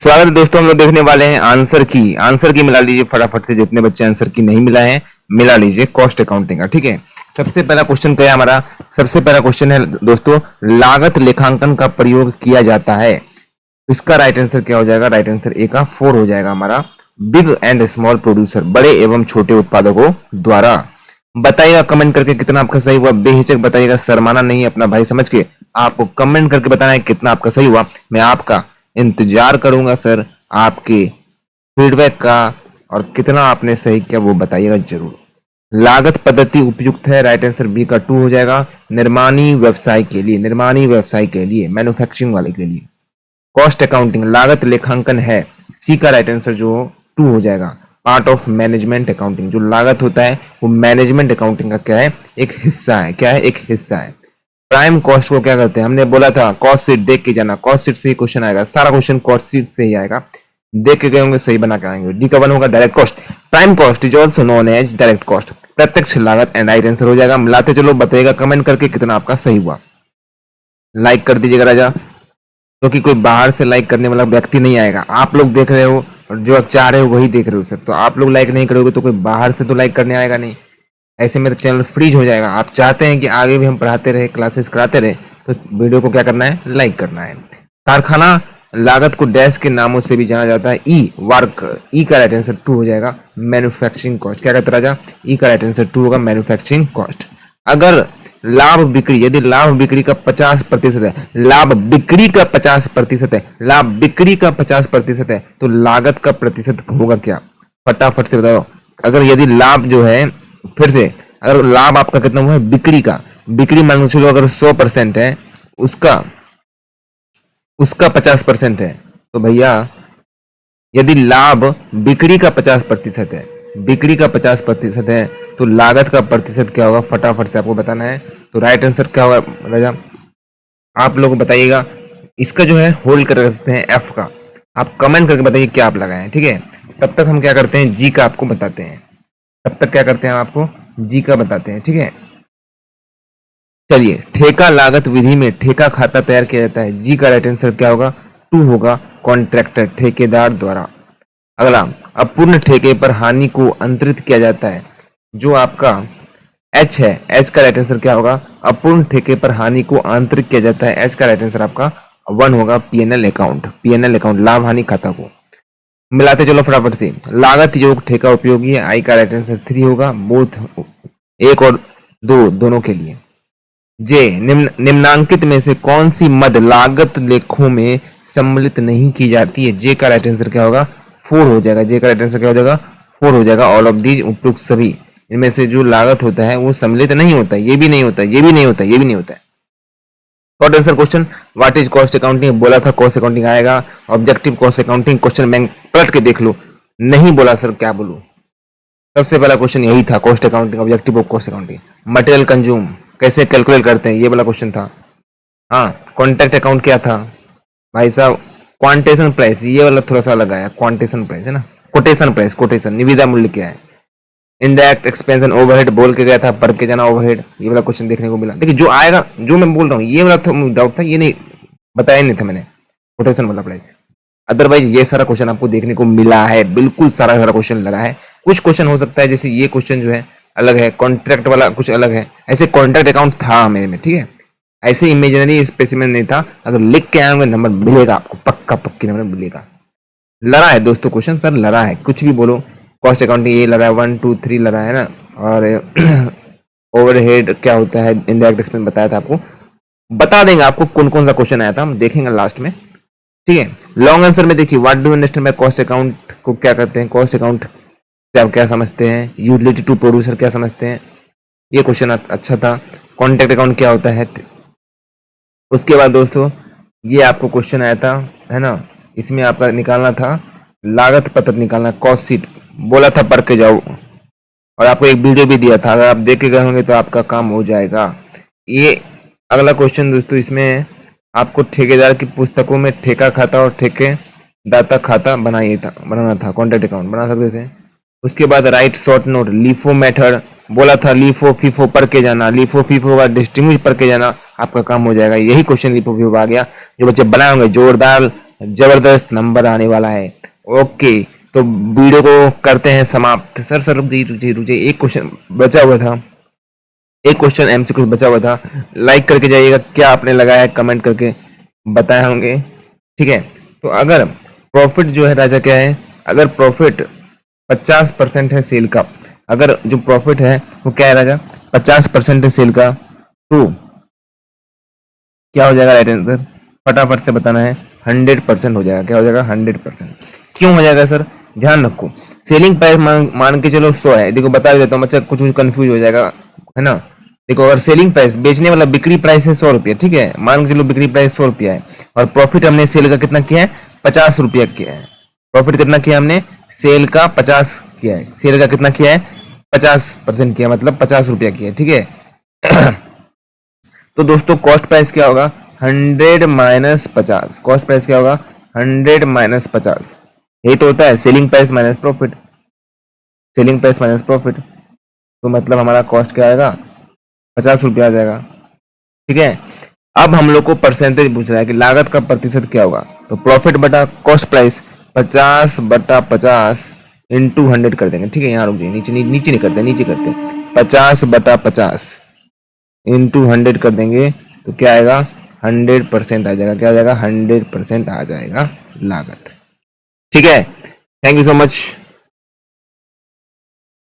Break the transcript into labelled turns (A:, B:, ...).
A: स्वागत है दोस्तों। हम लोग देखने वाले हैं आंसर की मिला लीजिए फटाफट से। जितने बच्चे आंसर की नहीं मिला है मिला लीजिए कॉस्ट अकाउंटिंग का। ठीक है, सबसे पहला क्वेश्चन क्या है हमारा? सबसे पहला क्वेश्चन है दोस्तों, लागत लेखांकन का प्रयोग किया जाता है। इसका राइट आंसर क्या हो जाएगा? राइट आंसर ए का 4 हो जाएगा हमारा। बिग एंड स्मॉल प्रोड्यूसर, बड़े एवं छोटे उत्पादकों द्वारा। बताइएगा कमेंट करके कितना आपका सही हुआ। बेहिचक बताइएगा, शर्माना नहीं, अपना भाई समझ के आपको कमेंट करके बताना है कितना आपका सही हुआ। मैं आपका इंतजार करूंगा सर आपके फीडबैक का, और कितना आपने सही किया वो बताइएगा जरूर। लागत पद्धति उपयुक्त है, राइट आंसर बी का 2 हो जाएगा। निर्माणी व्यवसाय के लिए, मैन्युफैक्चरिंग वाले के लिए। कॉस्ट अकाउंटिंग लागत लेखांकन है, सी का राइट आंसर जो 2 हो जाएगा। पार्ट ऑफ मैनेजमेंट अकाउंटिंग, जो लागत होता है वो मैनेजमेंट अकाउंटिंग का क्या है? एक हिस्सा है। क्या है? एक हिस्सा है। प्राइम कॉस्ट को क्या करते हैं? हमने बोला था कॉस्ट शीट देख के जाना, कॉस्ट शीट से ही क्वेश्चन आएगा, सारा क्वेश्चन कॉस्ट शीट से ही आएगा। देख के गए होंगे, सही बना के आएंगे। डी का 1 होगा direct cost. Prime cost is also known as direct cost, प्रत्यक्ष लागत, एंड राइट आंसर हो जाएगा। मिलाते चलो, बताइएगा कमेंट करके कितना आपका सही हुआ। लाइक कर दीजिएगा राजा, क्योंकि कोई बाहर से लाइक करने वाला व्यक्ति नहीं आएगा। आप लोग देख रहे हो और जो आप चाह रहे हो वही देख रहे हो सर। तो आप लोग लाइक नहीं करोगे तो कोई बाहर से तो लाइक करने आएगा नहीं। ऐसे में तो चैनल फ्रीज हो जाएगा। आप चाहते हैं कि आगे भी हम पढ़ाते रहे, क्लासेस कराते रहे, तो वीडियो को क्या करना है? लाइक करना है। कारखाना लागत को डैश के नामों से भी जाना जाता है। ई वर्क, ई का राइट आंसर 2 हो जाएगा। मैन्युफैक्चरिंग कॉस्ट, क्या कहते राजा? ई का राइट आंसर 2 होगा, मैन्युफैक्चरिंग कॉस्ट। अगर लाभ बिक्री, यदि लाभ बिक्री का 50% है, लाभ बिक्री का 50% है, लाभ बिक्री का 50% है, तो लागत का प्रतिशत होगा क्या? फटाफट से बताओ। अगर यदि लाभ जो है, फिर से, अगर लाभ आपका कितना हुआ है? बिक्री का, बिक्री मान लो चलो अगर 100% है, उसका 50% है, तो भैया यदि लाभ बिक्री का 50% है, बिक्री का 50% है, तो लागत का प्रतिशत क्या होगा? फटाफट से आपको बताना है। तो राइट आंसर क्या होगा राजा? आप लोग बताइएगा। इसका जो है होल्ड कर रखते हैं एफ का। आप कमेंट करके बताइए क्या आप लगाए हैं। ठीक है, तब तक हम क्या करते हैं? जी का आपको बताते हैं। तब तक क्या करते हैं? आपको जी का बताते हैं। ठीक है, चलिए। ठेका लागत विधि में ठेका खाता तैयार किया जाता है। जी का राइट आंसर क्या होगा? 2 होगा। कॉन्ट्रैक्टर, ठेकेदार द्वारा। अगला, अपूर्ण ठेके पर हानि को अंतरित किया जाता है। जो आपका एच है, एच का राइट आंसर क्या होगा? अपूर्ण ठेके पर हानि को आंतरिक किया जाता है। एच का राइट आंसर आपका 1 होगा। पीएनएल अकाउंट, पीएनएल अकाउंट, लाभ हानि खाता को। मिलाते चलो फटाफट से। लागत योग ठेका उपयोगी है। आई का राइट आंसर 3 होगा। बोथ 1 और 2 दोनों के लिए। जे निम्नांकित में से कौन सी मद लागत लेखों में सम्मिलित नहीं की जाती है? जे का राइट आंसर क्या होगा? 4 हो जाएगा। जे का राइट आंसर क्या हो जाएगा? 4 हो जाएगा। ऑल ऑफ दीज, उपयुक्त सभी। इनमें से जो लागत होता है वो सम्मिलित नहीं होता। ये भी नहीं होता, ये भी नहीं होता, ये भी नहीं होता है। Short answer question, what is cost accounting? बोला था कॉस्ट अकाउंटिंग आएगा। Objective cost accounting, question bank पलट के देख लो। नहीं बोला सर, क्या बोलूं? सबसे पहला क्वेश्चन यही था, cost accounting, objective of cost accounting. Material consume कैसे कैलकुलेट करते हैं, ये वाला क्वेश्चन था। हाँ, कॉन्ट्रैक्ट अकाउंट क्या था भाई साहब? क्वांटेशन प्राइस, ये वाला थोड़ा सा लगाया। क्वांटेशन प्राइस है ना, कोटेशन प्राइस, कोटेशन, निविदा मूल्य क्या है? इनडायरेक्ट एक्सपेंशन ओवरहेड बोल के गया था, पढ़ के जाना ओवरहेड। ये वाला क्वेश्चन देखने को मिला। लेकिन जो आएगा, जो मैं बोल रहा हूँ, ये वाला डाउट था, ये नहीं बताया नहीं था मैंने, कोटेशन वाला प्राइस। अदरवाइज ये सारा क्वेश्चन आपको देखने को मिला है, बिल्कुल सारा सारा क्वेश्चन लगा है। कुछ क्वेश्चन हो सकता है जैसे ये क्वेश्चन जो है अलग है, कॉन्ट्रैक्ट वाला कुछ अलग है। ऐसे कॉन्ट्रैक्ट अकाउंट था मेरे में, ठीक है, ऐसे इमेजिनरी स्पेसिमेन नहीं था। अगर लिख के आएंगे नंबर मिलेगा आपको, पक्का पक्की नंबर मिलेगा। लड़ा है दोस्तों क्वेश्चन, सर लड़ा है, कुछ भी बोलो। कॉस्ट अकाउंटिंग ये लड़ा है, 1 2 3 लड़ा है ना। और ओवरहेड क्या होता है, इनडायरेक्ट एक्सपेंस बताया था आपको। बता देंगे आपको कौन कौन सा क्वेश्चन आया था, हम देखेंगे लास्ट में। ठीक है, लॉन्ग आंसर में देखिए, what do you understand by cost account को क्या करते हैं? कॉस्ट अकाउंट आप क्या समझते हैं? यूटिलिटी टू प्रोड्यूसर क्या समझते हैं? ये क्वेश्चन अच्छा था। कॉन्ट्रैक्ट अकाउंट क्या होता है? उसके बाद दोस्तों ये आपको क्वेश्चन आया था, है ना, इसमें आपका निकालना था लागत पत्रक निकालना, कॉस्ट शीट बोला था, पढ़ के जाओ। और आपको एक वीडियो भी दिया था, अगर आप देख के गए होंगे तो आपका काम हो जाएगा। ये अगला क्वेश्चन दोस्तों, इसमें आपको ठेकेदार की पुस्तकों में ठेका खाता और ठेकेदाता खाता बनाना था, कॉन्ट्रैक्ट अकाउंट बना सकते थे। उसके बाद right short note, LIFO method बोला था, लीफो फीफो पढ़ के जाना, लीफो फीफो का डिस्टिंग्विश पढ़ के जाना, आपका काम हो जाएगा। यही क्वेश्चन लीफो फीफो आ गया। जो बच्चे बनाए होंगे जोरदार जबरदस्त नंबर आने वाला है। ओके, तो वीडियो को करते हैं समाप्त। सर रुचिए, एक क्वेश्चन बचा हुआ था, एक क्वेश्चन एमसीक्यू बचा हुआ था। लाइक करके जाइएगा, क्या आपने लगाया कमेंट करके बताए होंगे। ठीक है, तो अगर प्रॉफिट जो है राजा क्या है, अगर प्रॉफिट 50% है सेल का, अगर जो प्रॉफिट है वो क्या है राजा, 50% है सेल का, तो क्या हो जाएगा राइट आंसर, फटाफट से बताना है। 100% हो जाएगा। क्या हो जाएगा, 100%। क्यों हो जाएगा सर, ध्यान रखो। सेलिंग प्राइस मान के चलो 100 है, देखो बता देता हूँ, बच्चा कुछ कंफ्यूज हो जाएगा, है ना। देखो, अगर सेलिंग प्राइस, बेचने वाला बिक्री प्राइस है 100 रुपया, ठीक है, मान के चलो बिक्री प्राइस 100 रुपया है, और प्रॉफिट हमने सेल का कितना किया है, 50 रुपया किया है। प्रॉफिट कितना किया हमने, सेल का 50 किया है, सेल का कितना किया है, 50% किया, मतलब 50 रुपया किया है, ठीक है। तो दोस्तों कॉस्ट प्राइस क्या होगा, 100 माइनस 50। कॉस्ट प्राइस क्या होगा, 100 माइनस 50। यही तो होता है selling price minus profit, selling price minus profit. तो मतलब हमारा कॉस्ट क्या आएगा, 50 रुपया आ जाएगा, ठीक है। अब हम लोग को परसेंटेज पूछ रहा है कि लागत का प्रतिशत क्या होगा, तो प्रॉफिट बटा कॉस्ट प्राइस 50 बटा 50 इंटू 100 कर देंगे, ठीक है। यहाँ रुक जाइए, नीचे नहीं करते, नीचे करते, 50 बटा 50 इंटू 100 कर देंगे, तो क्या आएगा, 100% आ जाएगा। क्या आ जाएगा, 100% आ जाएगा लागत, ठीक है। Thank you so much.